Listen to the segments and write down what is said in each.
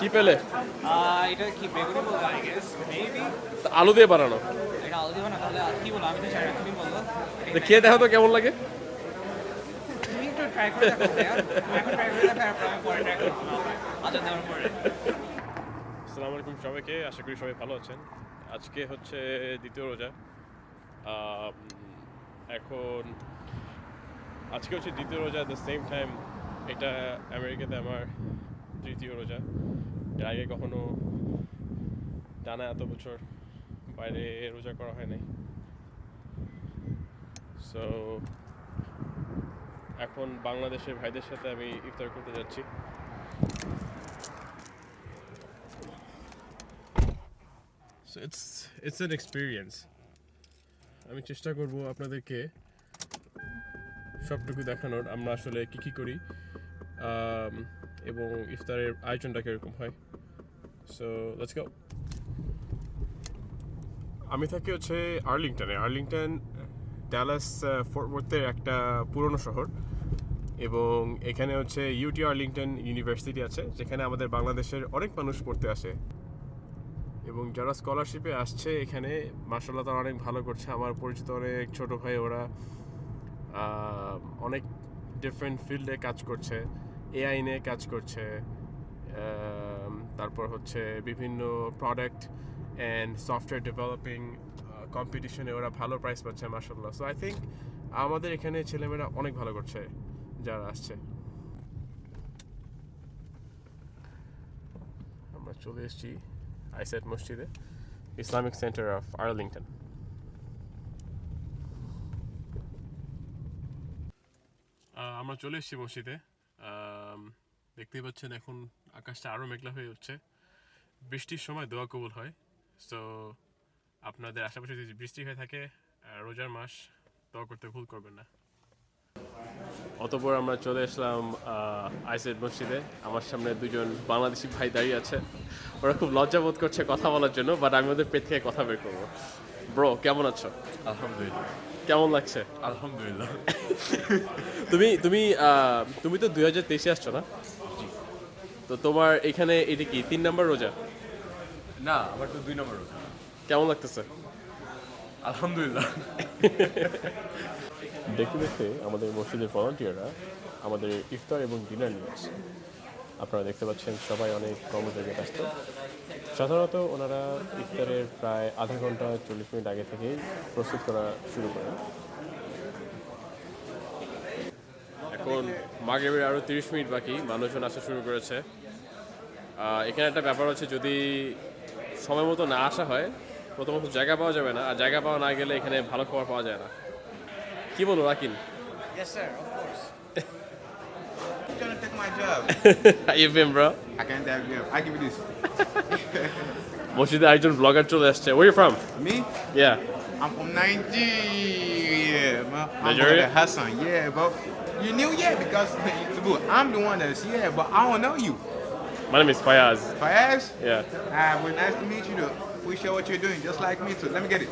কি পেলে? এটা কি বেগুনি বলবো আই গেস মেবি আলু দিয়ে বানানো। এটা আলু দিব না তাহলে কি বলবো আমি তো জানি না তুমি বলো তো খেয়ে দেখো তো কেমন লাগে। তুমি একটু ট্রাই করে দেখো ভাইয়া তুমি এখন ট্রাই করে দেখো তারপর আমি পরে ট্রাই করবো আচ্ছা দেওয়ার পরে আসসালামু আলাইকুম সবাইকে, আশা করি সবাই ভালো আছেন। আজকে হচ্ছে দ্বিতীয় রোজা। এখন আজকে হচ্ছে দ্বিতীয় রোজা, দ্য সেম টাইম এটা আমেরিকাতে আমার তৃতীয় রোজা। এর আগে কখনো টানা এত বছর বাইরে রোজা করা হয় নাই। সো এখন বাংলাদেশের ভাইদের সাথে আমি ইফতার করতে যাচ্ছি। So it's an experience. আমি চেষ্টা করব আপনাদেরকে সবটুকু দেখানোর আমরা আসলে কি করি এবং ইফতারের আয়োজনটা কীরকম হয়। So let's go. আমি থাকি হচ্ছে আর্লিংটন ড্যালাস ফোর্ট ওয়ার্থের একটা পুরনো শহর, এবং এখানে হচ্ছে ইউটি আর্লিংটন ইউনিভার্সিটি আছে, যেখানে আমাদের বাংলাদেশের অনেক মানুষ পড়তে আসে, এবং যারা স্কলারশিপে আসছে এখানে মাশাআল্লাহ তারা অনেক ভালো করছে। আমার পরিচিত অনেক ছোট ভাই, ওরা অনেক ডিফারেন্ট ফিল্ডে কাজ করছে, এআই নিয়ে কাজ করছে, তারপর হচ্ছে বিভিন্ন প্রোডাক্ট অ্যান্ড সফটওয়্যার ডেভেলপিং কম্পিটিশনে ওরা ভালো প্রাইজ পাচ্ছে মাশাআল্লাহ। সো আই থিঙ্ক আমাদের এখানে ছেলেমেয়েরা অনেক ভালো করছে যারা আসছে। আমরা চলে এসেছি আইসাইড মসজিদে, ইসলামিক সেন্টার অফ আর্লিংটন। আমরা চলে এসেছি মসজিদে। দেখতেই পাচ্ছেন এখন আকাশটা আরও মেঘলা হয়ে উঠছে। বৃষ্টির সময় দোয়া কবুল হয়। সো আপনাদের আশেপাশে যদি বৃষ্টি হয়ে থাকে রোজার মাস, দোয়া করতে ভুল করবেন না। অতঃপর আমরা চলে আসলাম আইসাইড মসজিদে। আমার সামনে দুজন বাংলাদেশি ভাই দাঁড়িয়ে আছে, ওরা খুব লজ্জা বোধ করছে কথা বলার জন্য, বাট আমি ওদের পেট থেকে কথা বের করবো। ব্রো, কেমন আছো? আলহামদুলিল্লাহ। কেমন লাগছে? আলহামদুলিল্লাহ। তুমি তো 2023-এ আসছো না? তো তোমার এখানে এটা কি 3 নম্বর রোজা? না, আমার তো 2 নম্বর রোজা। কেমন লাগতেছে? আলহামদুলিল্লাহ। দেখতে দেখতে আমাদের মসজিদের ভলান্টিয়াররা আমাদের ইফতার এবং ডিনার নিয়ে আসে। আপনারা দেখতে পাচ্ছেন সবাই অনেক কর্মযোগে ব্যস্ত। সাধারণত ওনারা ইফতারের প্রায় আধা ঘন্টা 40 মিনিট আগে থেকেই প্রস্তুত করা শুরু করেন। এখন মাগরিবের আরও 30 মিনিট বাকি, মানুষজন আসা শুরু করেছে। এখানে একটা ব্যাপার হচ্ছে, যদি সময় মতো না আসা হয় প্রথমত জায়গা পাওয়া যাবে না, আর জায়গা পাওয়া না গেলে এখানে ভালো খাবার পাওয়া যায় না। কি বলো Rakin? Yes sir, of course. You're gonna take my job. How you been, bro? I can't have you. I give you this. মসজিদে একজন ব্লগার চলে আসছে। Where you from? Me? Yeah. I'm from Nigeria, man. I'm Nigeria? brother Hassan. Yeah, bro. You knew, yeah, because I'm the one that's but I don't know you. My name is Fayaz. Fayaz? Yeah. Well, nice to meet you. Though. Appreciate what you're doing, just like me too. Let me get it.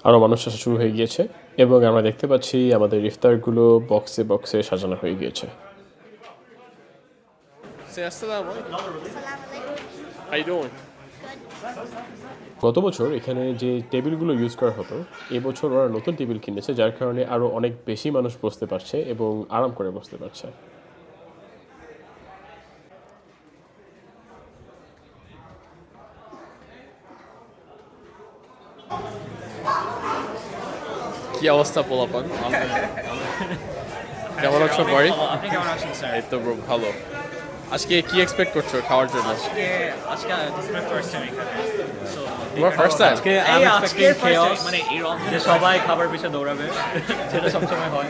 আরও মানুষ আসা শুরু হয়ে গিয়েছে, এবং আমরা দেখতে পাচ্ছি আমাদের ইফতারগুলো বক্সে বক্সে সাজানো হয়ে গিয়েছে। গত বছর এখানে যে টেবিলগুলো ইউজ করা হতো, এবছর ওরা নতুন টেবিল কিনেছে, যার কারণে আরও অনেক বেশি মানুষ বসতে পারছে এবং আরাম করে বসতে পারছে। কি অবস্থা পোলাপান? কেমন আছো ভাই? আপনি কেমন আছেন স্যার? এই তো ব্রো ভালো। আজকে কি এক্সপেক্ট করছো খাওয়ার জন্য? আজকে দিস মাই ফার্স্ট টাইম এখানে। সো তোমার ফার্স্ট টাইম? আজকে আই এম এক্সপেক্টিং chaos, মানে এই যে সবাই খাবার পিছে দৌড়াবে, যেটা সবসময় হয়।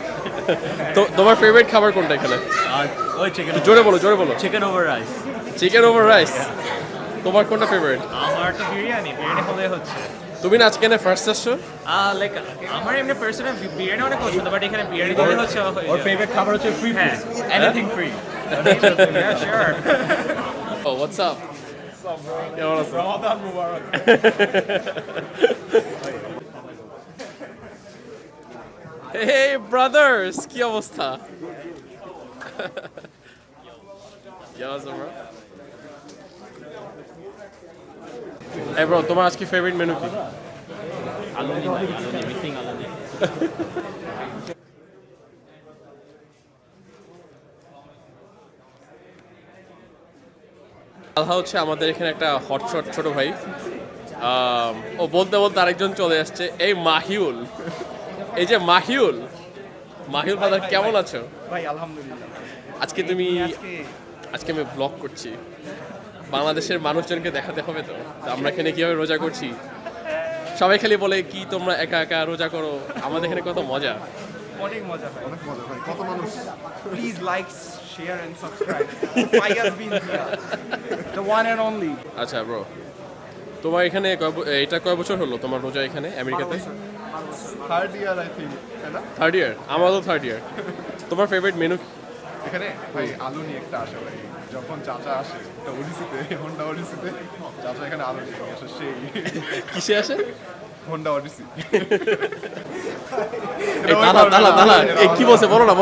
তো তোমার ফেভারিট খাবার কোনটা এখানে? আর ওই চিকেন, জোরে বলো। Chicken over rice. Chicken over rice. তোমার কোনটা ফেভারিট? আমার তো বিরিয়ানি হলে হচ্ছে। তুমি না আজকে এখানে ফার্স্ট আসছো? লাইক আমার এমনি পার্সোনাল বিরিয়ানি অনেক পছন্দ, বাট এখানে বিরিয়ানি দিলে হচ্ছে ওর ফেভারিট খাবার হচ্ছে free food, anything free. yeah sure. Oh, what's up? কেমন আছো? রমাদান মুবারক। Hey brothers, কি অবস্থা? ব্রো তোমার আজকে ফেভারিট মেনু কি? আলুনি ভাই, আলুনি, মিসিং আলুনি। আলহা হচ্ছে আমাদের এখানে একটা হটশট ছোট ভাই। ও বলতে বলতে আরেকজন চলে আসছে, এই মাহিউল। এই যে মাহিউল বাজার, কেমন আছো? ভাই আলহামদুলিল্লাহ। আজকে আজকে আমি ব্লগ করছি, বাংলাদেশের মানুষজনকে দেখাতে হবে তো আমরা এখানে কিভাবে রোজা করছি। সবাই খালি বলে কি তোমরা একা একা রোজা করো, আমাদের এখানে কত মজা। অনেক মজা ভাই। অনেক মজা ভাই, কত মানুষ। Please like share and subscribe. Faiyaz bin Zia, the one and only. আচ্ছা ব্রো, তোমার এখানে এটা কয় বছর হলো তোমার রোজা এখানে আমেরিকাতে? থার্ড ইয়ার আই থিঙ্ক, তাই না? থার্ড ইয়ার, আমারও থার্ড ইয়ার। তোমার ফেভারিট মেনু? এখানে ভাই আলু নিয়ে একটা আসে ভাই, যখন চাচা আসে একটা ওডিসিতে, হোন্ডা ওডিসিতে, চাচা এখানে আলু নিয়ে আসে, সেই কিসে আসে? হোন্ডা ওডিসি। এই দালা এই কি বলছে, বলো না।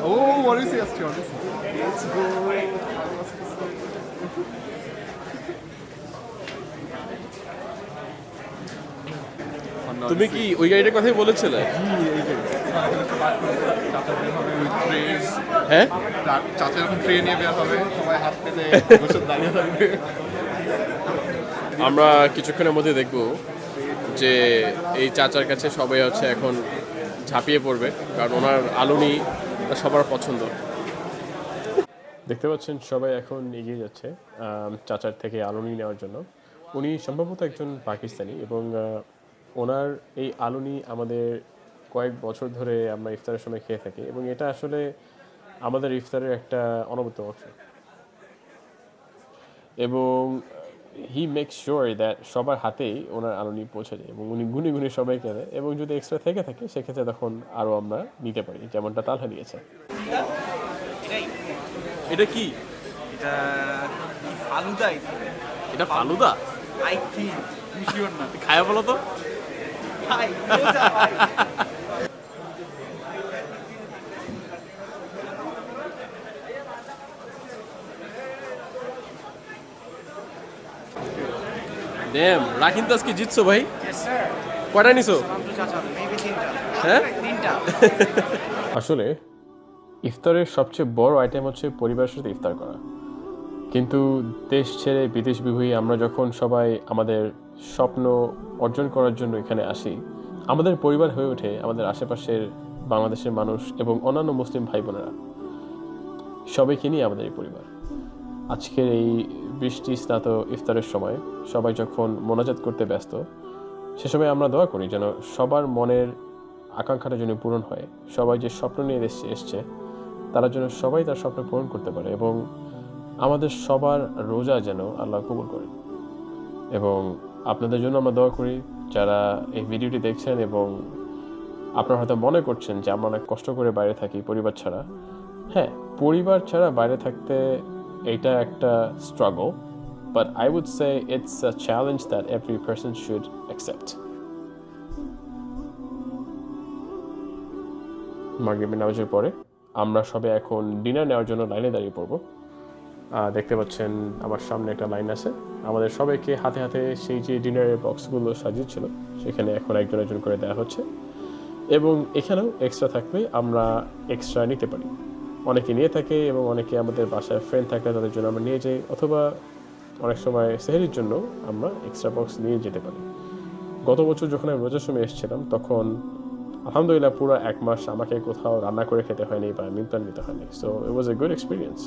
ও ওডিসি আসছে, ওডিসি। তুমি কি ওই গাড়িটার কথাই বলেছিলে? হ্যাঁ, চাচা যখন ট্রেন নিয়ে বের হবে, সবাই হাত পেতে বসে দাঁড়িয়ে থাকবে। আমরা কিছুক্ষণের মধ্যে দেখব যে এই চাচার কাছে সবাই হচ্ছে এখন ঝাঁপিয়ে পড়বে, কারণ ওনার আলুনি সবার পছন্দ। দেখতে পাচ্ছেন সবাই এখন এগিয়ে যাচ্ছে চাচার থেকে আলুনি নেওয়ার জন্য। উনি সম্ভবত একজন পাকিস্তানি এবং ওনার এই আলুনি আমাদের কয়েক বছর ধরে আমরা ইফতারের সময় খেয়ে থাকি এবং এটা আসলে আমাদের ইফতারের একটা অনবদ্য অংশ। এবং হি মেক শিওর দ্যাট সবার হাতেই ওনার আলুনি পৌঁছে যায় এবং উনি গুনে গুনে সবাইকে দেয়, এবং যদি এক্সট্রা থেকে থাকে সেক্ষেত্রে তখন আরও আমরা নিতে পারি, যেমনটা তালহা নিয়েছে। এটা কি? এটা ফালুদা। এটা ফালুদা? আই থিঙ্ক, শিওর না। খায়া বলো তো। ভাই মজা ভাই। ড্যাম, রাকিন তো আজকে জিতছো ভাই। Yes sir. কয়টা নিছো? চাচা মেবি 3টা। হ্যাঁ 3টা। আসলে ইফতারের সবচেয়ে বড় আইটেম হচ্ছে পরিবারের সাথে ইফতার করা, কিন্তু দেশ ছেড়ে বিদেশ বিভূষী আমরা যখন সবাই আমাদের স্বপ্ন অর্জন করার জন্য এখানে আসি, আমাদের পরিবার হয়ে ওঠে আমাদের আশেপাশের বাংলাদেশের মানুষ এবং অন্যান্য মুসলিম ভাই বোনেরা, সবাইকে নিয়ে আমাদের এই পরিবার। আজকের এই বৃষ্টি স্নাত ইফতারের সময় সবাই যখন মোনাজাত করতে ব্যস্ত, সে সময় আমরা দোয়া করি যেন সবার মনের আকাঙ্ক্ষাটা যেন পূরণ হয়, সবাই যে স্বপ্ন নিয়ে এসছে তারা যেন সবাই তার স্বপ্ন পূরণ করতে পারে এবং আমাদের সবার রোজা যেন আল্লাহ কবুল করেন। এবং আপনাদের জন্য আমরা দোয়া করি যারা এই ভিডিওটি দেখছেন এবং আপনারা হয়তো মনে করছেন যে আমরা অনেক কষ্ট করে বাইরে থাকি পরিবার ছাড়া। হ্যাঁ, পরিবার ছাড়া বাইরে থাকতে এটা একটা struggle, but I would say it's a challenge that every person should accept. মাগরিবের নামাজের পরে আমরা সবাই এখন ডিনার নেওয়ার জন্য লাইনে দাঁড়িয়ে পড়ব। দেখতে পাচ্ছেন আমার সামনে একটা লাইন আছে, আমাদের সবাইকে হাতে হাতে সেই যে ডিনারের বক্সগুলো সাজিয়েছিল সেখানে এখন একজন একজন করে দেওয়া হচ্ছে, এবং এখানেও এক্সট্রা থাকলে আমরা এক্সট্রা নিতে পারি। অনেকে নিয়ে থাকে এবং অনেকে আমাদের বাসায় ফ্রেন্ড থাকলে তাদের জন্য আমরা নিয়ে যাই, অথবা অনেক সময় সেহরির জন্য আমরা এক্সট্রা বক্স নিয়ে যেতে পারি। গত বছর যখন আমি রোজার সময় এসেছিলাম তখন আলহামদুলিল্লাহ পুরো 1 মাস আমাকে কোথাও রান্না করে খেতে হয়নি বা মিলতান নিতে হয়নি, so it was a good experience.